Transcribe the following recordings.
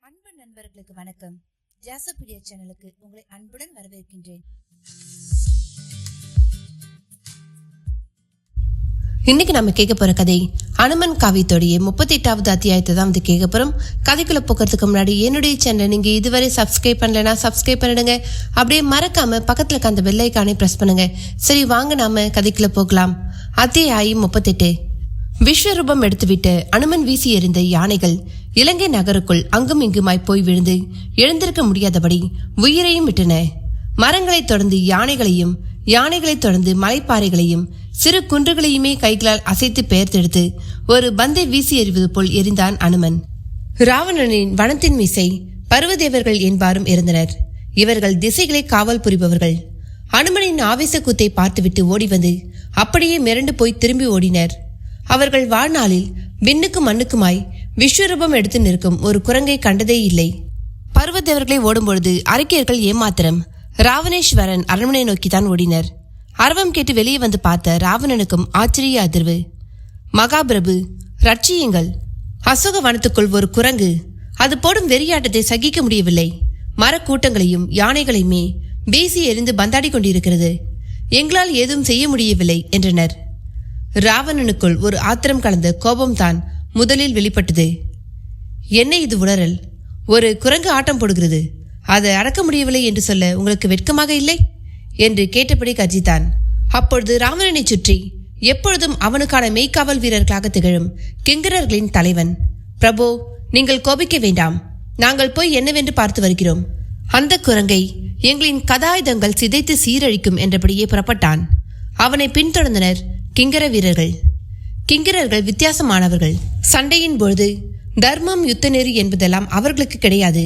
அன்பு நண்பர்களுக்கு வணக்கம். ஜாசோபீடியா சேனலுக்கு உங்களை அன்புடன் வரவேற்கின்றேன். இன்னைக்கு நம்ம கேட்க போற கதை அனுமன் காவியத்தோடைய 38வது அத்தியாயத்தை தான் கேட்க போறோம். கதைக்குள்ள போக்கிறதுக்கு முன்னாடி என்னுடைய சேனலை நீங்க இதுவரை சப்ஸ்கிரைப் பண்ணலனா சப்ஸ்கிரைப் பண்ணிடுங்க. அப்படியே மறக்காம பக்கத்துல இருக்க அந்த பெல் ஐகானை பிரஸ் பண்ணுங்க. சரி, வாங்க நாம கதைக்குள்ள போகலாம். அத்தியாயம் 38. விஸ்வரூபம் எடுத்துவிட்டு அனுமன் வீசி எறிந்த யானைகள் இலங்கை நகருக்குள் அங்கும் இங்குமாய் போய் விழுந்து எழுந்திருக்க முடியாதபடி உயிரையும் விட்டன. மரங்களை தொடர்ந்து யானைகளையும், யானைகளை தொடர்ந்து மலைப்பாறைகளையும், சிறு குன்றுகளையுமே கைகளால் அசைத்து பெயர்த்தெடுத்து ஒரு பந்தை வீசி எறிவது போல் எறிந்தான் அனுமன். ராவணனின் வனத்தின் மீசை பருவதேவர்கள் என்பாரும் இருந்தனர். இவர்கள் திசைகளை காவல் புரிபவர்கள். அனுமனின் ஆவேச கூத்தை பார்த்துவிட்டு ஓடி வந்து அப்படியே மிரண்டு போய் திரும்பி ஓடினர். அவர்கள் வாழ்நாளில் விண்ணுக்கும் மண்ணுக்குமாய் விஸ்வரூபம் எடுத்து நிற்கும் ஒரு குரங்கை கண்டதே இல்லை. பருவதேவர்களை ஓடும்பொழுது அரக்கியர்கள் ஏமாத்திரம் ராவணேஸ்வரன் அரண்மனை நோக்கித்தான் ஓடினர். அரவம் கேட்டு வெளியே வந்து பார்த்த ராவணனுக்கும் ஆச்சரிய அதிர்வு. மகாபிரபு, ரட்சியுங்கள்! அசோக வனத்துக்குள் ஒரு குரங்கு! அது போடும் வெறியாட்டத்தை சகிக்க முடியவில்லை. மரக்கூட்டங்களையும் யானைகளையுமே வீசி எறிந்து பந்தாடி கொண்டிருக்கிறது. எங்களால் ஏதும் செய்ய முடியவில்லை என்றனர். ராவணனுக்குள் ஒரு ஆத்திரம் கலந்த கோபம்தான் முதலில் வெளிப்பட்டது. என்ன இது உளறல்? ஒரு குரங்கு ஆட்டம் போடுகிறது, அதை அடக்க முடியவில்லை என்று சொல்ல உங்களுக்கு வெட்கமாக இல்லை என்று கேட்டபடி கர்ஜித்தான். அப்பொழுது ராவணனை சுற்றி எப்பொழுதும் அவனுக்கான மெய்க்காவல் வீரர்களாக திகழும் கிங்கரர்களின் தலைவன், பிரபு, நீங்கள் கோபிக்க வேண்டாம், நாங்கள் போய் என்னவென்று பார்த்து வருகிறோம். அந்த குரங்கை எங்களின் கதாயுதங்கள் சிதைத்து சீரழிக்கும் என்றபடியே புறப்பட்டான். அவனை பின்தொடர்ந்தனர் கிங்கர வீரர்கள். கிங்கரர்கள் வித்தியாசமானவர்கள். சண்டையின் பொழுது தர்மம், யுத்த நெறி என்பதெல்லாம் அவர்களுக்கு கிடையாது.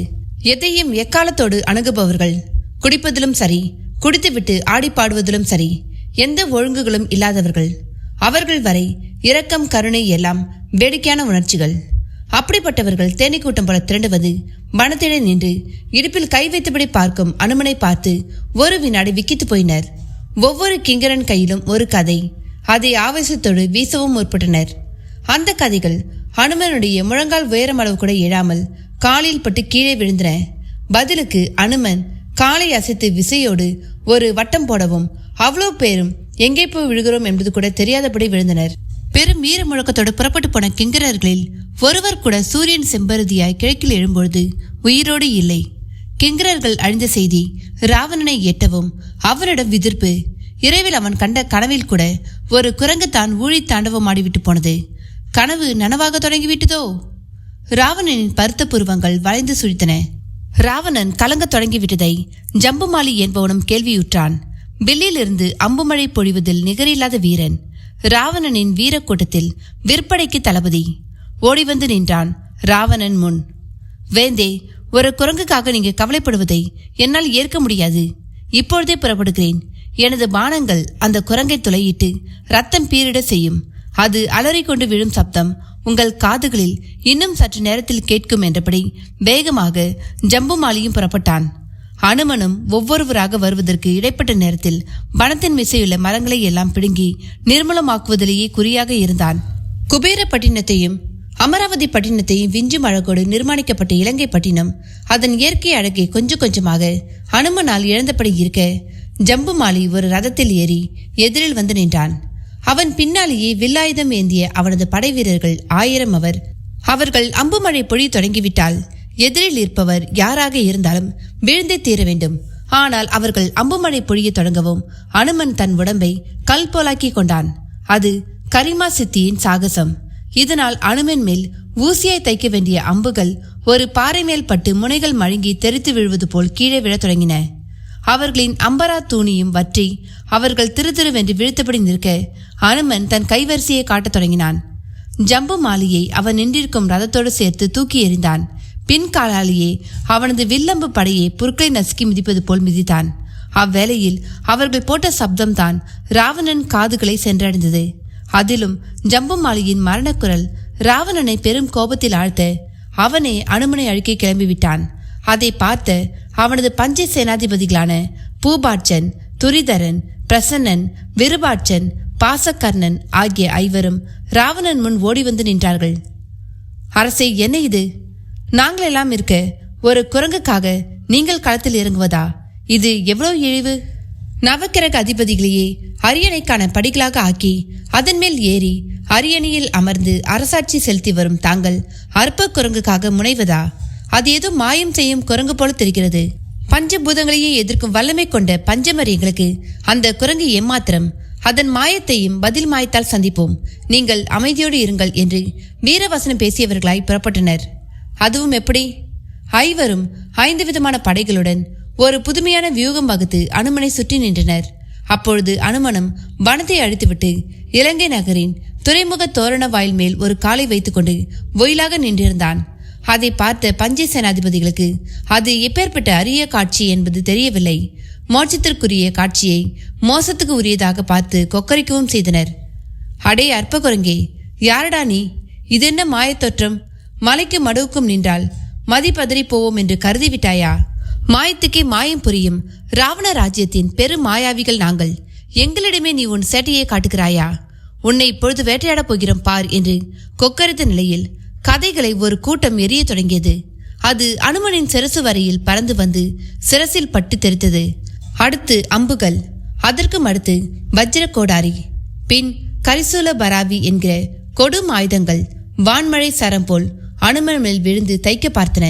எதையும் எக்காலத்தோடு அணுகுபவர்கள். குடிப்பதிலும் சரி, குடித்துவிட்டு ஆடி பாடுவதிலும் சரி, எந்த ஒழுங்குகளும் இல்லாதவர்கள். அவர்கள் வரை இரக்கம், கருணை எல்லாம் வேடிக்கையான உணர்ச்சிகள். அப்படிப்பட்டவர்கள் தேனீ கூட்டம் போல திரண்டுவது வனத்திலே நின்று இடுப்பில் கை வைத்தபடி பார்க்கும் அனுமனை பார்த்து ஒரு வினாடி விக்கித்து போயினர். ஒவ்வொரு கிங்கரன் கையிலும் ஒரு கதை. அதை ஆவேசத்தோடு வீசவும் முற்பட்டனர். அந்த கதைகள் அனுமனுடைய முழங்கால் உயரம் அளவு கூட எழாமல் காலில் பட்டு கீழே விழுந்தன. பதிலுக்கு அனுமன் காலை அசைத்து விசையோடு ஒரு வட்டம் போடவும் அவ்வளோ பேரும் எங்கே போய் விழுகிறோம் என்பது கூட தெரியாதபடி விழுந்தனர். பெரும் வீர முழக்கத்தோடு புறப்பட்டு போன கிங்கரர்களில் ஒருவர் கூட சூரியன் செம்பருதியாய் கிழக்கில் எழும்பொழுது உயிரோடு இல்லை. கிங்கரர்கள் அழிந்த செய்தி ராவணனை எட்டவும் அவனிடம் விதிர்ப்பு. இரவில் அவன் கண்ட கனவில் கூட ஒரு குரங்கு தான் ஊழி தாண்டவம் ஆடிவிட்டு போனது. கனவு நனவாக தொடங்கிவிட்டதோ? ராவணனின் பருத்த புருவங்கள் வளைந்து சுழித்தன. ராவணன் கலங்க தொடங்கிவிட்டதை ஜம்புமாலி என்பவனும் கேள்வியுற்றான். வில்லிலிருந்து அம்புமழை பொழிவதில் நிகரில்லாத வீரன். ராவணனின் வீரக்கூட்டத்தில் விற்பனைக்கு தளபதி. ஓடி வந்து நின்றான் ராவணன் முன். வேந்தே, ஒரு குரங்குக்காக நீங்க கவலைப்படுவதை என்னால் ஏற்க முடியாது. இப்பொழுதே புறப்படுகிறேன். எனது பானங்கள் அந்த குரங்கை துளையிட்டு ரத்தம் பீரிட செய்யும். அது அலறிக்கொண்டு விழும் சப்தம் உங்கள் காதுகளில் இன்னும் சற்று நேரத்தில் கேட்கும் என்றபடி வேகமாக ஜம்புமாலியும் புறப்பட்டான். அனுமனும் ஒவ்வொருவராக வருவதற்கு இடைப்பட்ட நேரத்தில் வனத்தின் மிசையுள்ள மரங்களை எல்லாம் பிடுங்கி நிர்மூலமாக்குவதிலேயே குறியாக இருந்தான். குபேரப்பட்டினத்தையும் அமராவதி பட்டினத்தையும் விஞ்சும் அழகோடு நிர்மாணிக்கப்பட்ட இலங்கை பட்டினம் அதன் இயற்கை அழகை கொஞ்சம் கொஞ்சமாக அனுமனால் இழந்தபடி இருக்க, ஜம்புமாலி ஒரு ரதத்தில் ஏறி எதிரில் வந்து நின்றான். அவன் பின்னாலேயே வில்லாயுதம் ஏந்திய அவனது படை வீரர்கள் 1000 அவர்கள் அம்புமழை பொழி தொடங்கிவிட்டால் எதிரில் இருப்பவர் யாராக இருந்தாலும் வீழ்ந்தே தீர வேண்டும். ஆனால் அவர்கள் அம்புமழை பொழிய தொடங்கவும் அனுமன் தன் உடம்பை கல் போலாக்கி கொண்டான். அது கரிமா சித்தியின் சாகசம். இதனால் அனுமன் மேல் ஊசியாய் தைக்க வேண்டிய அம்புகள் ஒரு பாறை மேல் பட்டு முனைகள் மழுங்கி தெரித்து விழுவது போல் கீழே விழத் தொடங்கின. அவர்களின் அம்பரா தூணியும் வற்றி அவர்கள் திருதிருவென்று விழுத்தபடி நிற்க அனுமன் தன் கைவரிசையை காட்டத் தொடங்கினான். ஜம்பு மாலியை அவன் நின்றிருக்கும் ரதத்தோடு சேர்த்து தூக்கி எறிந்தான். பின்காலாலேயே அவனது வில்லம்பு படையை புற்களை நசுக்கி மிதிப்பது போல் மிதித்தான். அவ்வேளையில் அவர்கள் போட்ட சப்தம்தான் ராவணன் காதுகளை சென்றடைந்தது. அதிலும் ஜம்புமாலியின் மரணக்குரல் ராவணனை பெரும் கோபத்தில் ஆழ்த்த அவனே அனுமனை அழிக்க கிளம்பிவிட்டான். அதை பார்த்த அவனது பஞ்ச சேனாதிபதிகளான பூபாட்சன், துரிதரன், பிரசன்னன், விருபாட்சன், பாசக்கர்ணன் ஆகிய 5 ராவணன் முன் ஓடி வந்து நின்றார்கள். அரசே, என்ன இது? நாங்களெல்லாம் இருக்க ஒரு குரங்குக்காக நீங்கள் களத்தில் இறங்குவதா? இது எவ்வளவு இழிவு! நவக்கிரக அதிபதிகளையே அரியணைக்கான படிகளாக ஆக்கி அதன் மேல் ஏறி அரியணையில் அமர்ந்து அரசாட்சி செலுத்தி வரும் தாங்கள் அற்ப குரங்குக்காக முனைவதா? அது ஏதோ மாயம் செய்யும் குரங்கு போல தெரிகிறது. பஞ்சபூதங்களையே எதிர்க்கும் வல்லமை கொண்ட பஞ்சமரியங்களுக்கு அந்த குரங்கு ஏமாத்திரம். அதன் மாயத்தையும் பதில் மாயத்தால் சந்திப்போம். நீங்கள் அமைதியோடு இருங்கள் என்று வீரவசனம் பேசியவர்களாய் புறப்பட்டனர். அதுவும் எப்படி? ஐவரும் 5 விதமான படைகளுடன் ஒரு புதுமையான வியூகம் வகுத்து அனுமனை சுற்றி நின்றனர். அப்பொழுது அனுமனும் வனத்தை அழித்துவிட்டு இலங்கை நகரின் துறைமுக தோரண வாயில் மேல் ஒரு காலை வைத்துக்கொண்டு ஒயிலாக நின்றிருந்தான். அதை பார்த்த பஞ்ச சேனாதிபதிகளுக்கு அது எப்பேற்பட்ட அரிய காட்சி என்பது தெரியவில்லை. மோட்சத்திற்குரிய காட்சியை மோசத்துக்கு உரியதாக பார்த்து கொக்கரிக்கவும் செய்தனர். அடே அற்ப குரங்கே, யாரடா நீ? இதென்ன மாயத்தோற்றம்? மலைக்கு மடுவுக்கும் நின்றால் மதிப்பதறி போவோம் என்று கருதிவிட்டாயா? மாயத்துக்கே மாயம் புரியும் ராவண ராஜ்யத்தின் பெரும் மாயாவிகள் நாங்கள். எங்களிடமே நீ உன் சேட்டையை காட்டுகிறாயா? உன்னை இப்பொழுது வேட்டையாடப் போகிறோம் பார் என்று கொக்கரித்த நிலையில் கதைகளை ஒரு கூட்டம் எரிய தொடங்கியது. அது அனுமனின் சிரசு வரையில் பறந்து வந்து சிரசில் பட்டு தெரித்தது. அடுத்து அம்புகள், அதற்கும் அடுத்து வஜ்ர கோடாரி, பின் கரிசூல பராவி என்கிற கொடும் ஆயுதங்கள் வான்மழை சரம் போல் அனுமன் மேல் விழுந்து தைக்க பார்த்தன.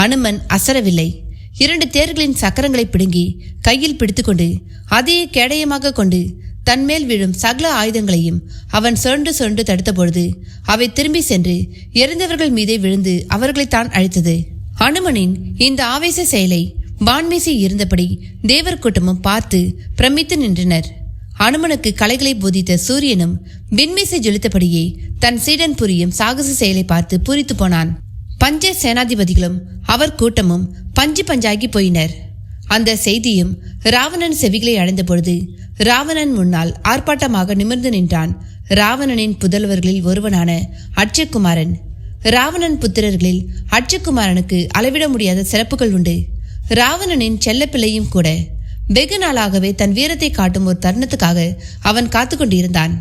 அனுமன் அசரவில்லை. 2 தேர்களின் சக்கரங்களை பிடுங்கி கையில் பிடித்துக்கொண்டு அதையே கேடயமாக கொண்டு தன்மேல் விழும் சகல ஆயுதங்களையும் அவன் சுரண்டு சுரண்டு தடுத்த பொழுது அவை திரும்பி சென்று இறந்தவர்கள் மீதே விழுந்து அவர்களைத்தான் அழித்தது. அனுமனின் இந்த ஆவேச செயலை வான்மீசி இருந்தபடி தேவர் கூட்டமும் பார்த்து பிரமித்து நின்றனர். அனுமனுக்கு கலைகளை போதித்த சூரியனும் விண்மீசை ஜொலித்தபடியே தன் சீடன் புரியும் சாகச செயலை பார்த்து பூரித்து போனான். பஞ்ச சேனாதிபதிகளும் அவர் கூட்டமும் பஞ்சு பஞ்சாகி போயினர். அந்த செய்தியும் ராவணன் செவிகளை அடைந்த பொழுது ராவணன் முன்னால் ஆர்ப்பாட்டமாக நிமிர்ந்து நின்றான் ராவணனின் புதல்வர்களில் ஒருவனான அட்சகுமாரன். ராவணன் புத்திரர்களில் அட்சகுமாரனுக்கு அளவிட முடியாத சிறப்புகள் உண்டு. ராவணனின் செல்லப்பிள்ளையும் கூட. வெகு நாளாகவே தன் வீரத்தை காட்டும் ஒரு தருணத்துக்காக அவன் காத்து கொண்டிருந்தான்.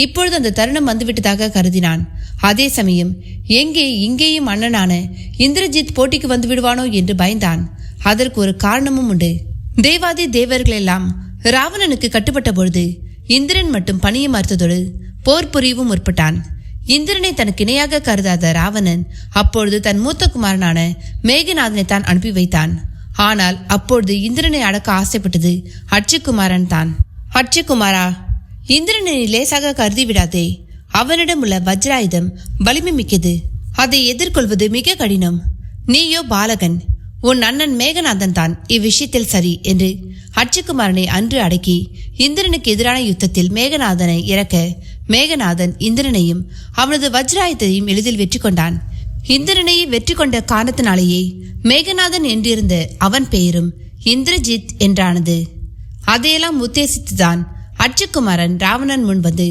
இப்பொழுது அந்த தருணம் வந்துவிட்டதாக கருதினான். அதே சமயம் எங்கே இங்கேயும் அண்ணனான இந்திரஜித் போட்டிக்கு வந்து விடுவானோ என்று பயந்தான். அதற்கு ஒரு காரணமும் உண்டு. தேவாதி தேவர்கள் எல்லாம் ராவணனுக்கு கட்டுப்பட்ட பொழுது இந்திரன் மட்டும் பணியை மறுத்ததோடு போர் புரியவும் முற்பட்டான். இந்திரனை தனக்கு இணையாக கருதாத ராவணன் அப்பொழுது தன் மூத்த குமாரனான மேகநாதனை தான் அனுப்பி வைத்தான். ஆனால் அப்பொழுது இந்திரனை அடக்க ஆசைப்பட்டது அட்சகுமாரன் தான். அட்சகுமாரா, இந்திரனை லேசாக கருதி விடாதே. அவனிடம் உள்ள வஜ்ராயுதம் வலிமை மிக்கது. அதை எதிர்கொள்வது மிக கடினம். நீயோ பாலகன். உன் அண்ணன் மேகநாதன் தான் இவ்விஷயத்தில் சரி என்று அட்சகுமாரனை அன்று அடக்கி இந்திரனுக்கு எதிரான யுத்தத்தில் மேகநாதனை இறக்க மேகநாதன் இந்திரனையும் அவனது வஜ்ராயுதத்தையும் எளிதில் வெற்றி கொண்டான். இந்திரனையே வெற்றி கொண்ட காரணத்தினாலேயே மேகநாதன் என்றிருந்த அவன் பெயரும் இந்திரஜித் என்றானது. அதையெல்லாம் உத்தேசித்துதான் அட்சகுமாரன் ராவணன் முன் வந்து,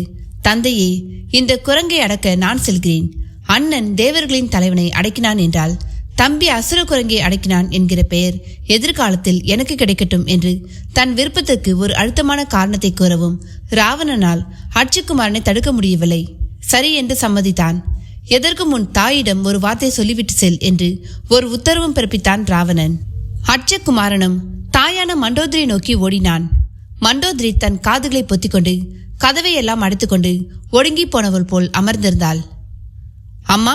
தந்தையே, இந்த குரங்கை அடக்க நான் செல்கிறேன். அண்ணன் தேவர்களின் தலைவனை அடக்கினான் என்றால் தம்பி அசுர குரங்கை அடக்கினான் என்கிற பெயர் எதிர்காலத்தில் எனக்கு கிடைக்கட்டும் என்று தன் விருப்பத்திற்கு ஒரு அழுத்தமான காரணத்தை கூறவும் ராவணனால் அட்சகுமாரனை தடுக்க முடியவில்லை. சரி என்று சம்மதித்தான். எதற்கு முன் தாயிடம் ஒரு வார்த்தை சொல்லிவிட்டு செல் என்று ஒரு உத்தரவும் பிறப்பித்தான் ராவணன். அட்சகுமாரனும் தாயான மண்டோதரியை நோக்கி ஓடினான். மண்டோதரி தன் காதுகளை பொத்திக்கொண்டு கதவை எல்லாம் அடைத்துக்கொண்டு ஒடுங்கி போனவள் போல் அமர்ந்திருந்தாள். அம்மா.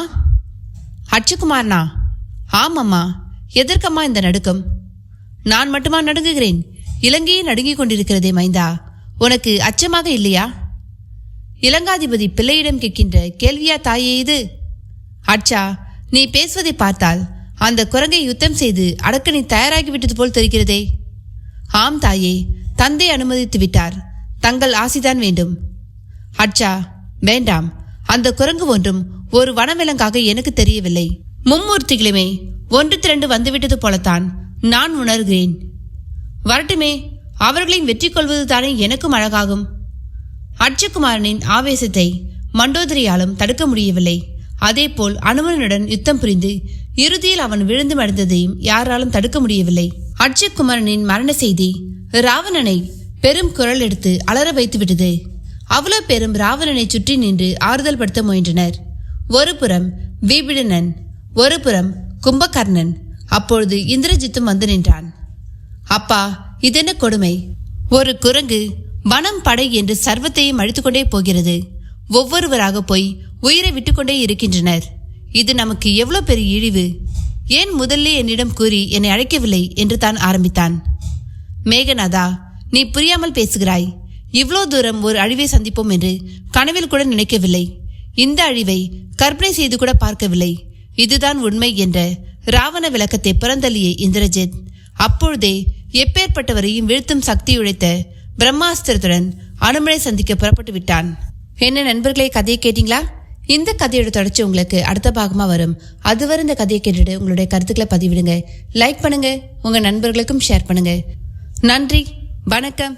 அட்சகுமாரனா? ஆம் அம்மா. எதற்கம்மா இந்த நடுக்கம்? நான் மட்டுமா நடுங்குகிறேன்? இலங்கையை நடுங்கிக் கொண்டிருக்கிறதே மைந்தா, உனக்கு அச்சமாக இல்லையா? இலங்காதிபதி பிள்ளையிடம் கேட்கின்ற கேள்வியா தாயே இது? அச்சா, நீ பேசுவதை பார்த்தால் அந்த குரங்கை யுத்தம் செய்து அடக்க நீ தயாராகிவிட்டது போல் தெரிகிறதே. ஆம் தாயே, தந்தை அனுமதித்து விட்டார். தங்கள் ஆசிதான் வேண்டும். அச்சா, வேண்டாம். அந்த குரங்கு ஒன்றும் ஒரு வனவிலங்காக எனக்கு தெரியவில்லை. மும்மூர்த்திகளுமே 1-2 வந்துவிட்டது போலத்தான் நான் உணர்கிறேன். வரட்டுமே, அவர்களின் வெற்றி கொள்வது தானே எனக்கும் அழகாகும். அட்சகுமாரனின் ஆவேசத்தை மண்டோதரியாலும் தடுக்க முடியவில்லை. அதேபோல் அனுமனுடன் யுத்தம் புரிந்து இறுதியில் அவன் விழுந்து மடிந்ததையும் யாராலும் தடுக்க முடியவில்லை. அட்சகுமாரனின் மரண செய்தி ராவணனை பெரும் குரல் எடுத்து அலற வைத்து விட்டது. அவ்வளவு பேரும் ராவணனை சுற்றி நின்று ஆறுதல் படுத்த முயன்றனர். ஒரு புறம் விபீடனன், ஒரு புறம் கும்பகர்ணன். அப்பொழுது இந்திரஜித்தும் வந்து நின்றான். அப்பா, இதென்ன கொடுமை! ஒரு குரங்கு வனம் படை என்று சர்வத்தையும் அழித்துக்கொண்டே போகிறது. ஒவ்வொருவராக போய் உயிரை விட்டுக்கொண்டே இருக்கின்றனர். இது நமக்கு எவ்வளவு பெரிய இழிவு! ஏன் முதல்ல என்னிடம் கூறி என்னை அழைக்கவில்லை என்று தான் ஆரம்பித்தான். மேகநாதா, நீ புரியாமல் பேசுகிறாய். இவ்வளோ தூரம் ஒரு அழிவை சந்திப்போம் என்று கனவில் கூட நினைக்கவில்லை. இந்த அழிவை கற்பனை செய்து கூட பார்க்கவில்லை. இதுதான் உண்மை என்ற ராவண விளக்கத்தை புறந்தள்ளிய இந்திரஜித் அப்பொழுதே எப்பேற்பட்டவரையும் வீழ்த்தும் சக்தி உழைத்த பிரம்மாஸ்திரத்துடன் அனுமனை சந்திக்க புறப்பட்டு விட்டான். என்ன நண்பர்களே, கதையை கேட்டீங்களா? இந்த கதையோட தொடர்ச்சி உங்களுக்கு அடுத்த பாகமா வரும். அதுவரை இந்த கதையை கேட்டுட்டு உங்களுடைய கருத்துக்களை பதிவிடுங்க. லைக் பண்ணுங்க, உங்க நண்பர்களுக்கும் ஷேர் பண்ணுங்க. நன்றி, வணக்கம்.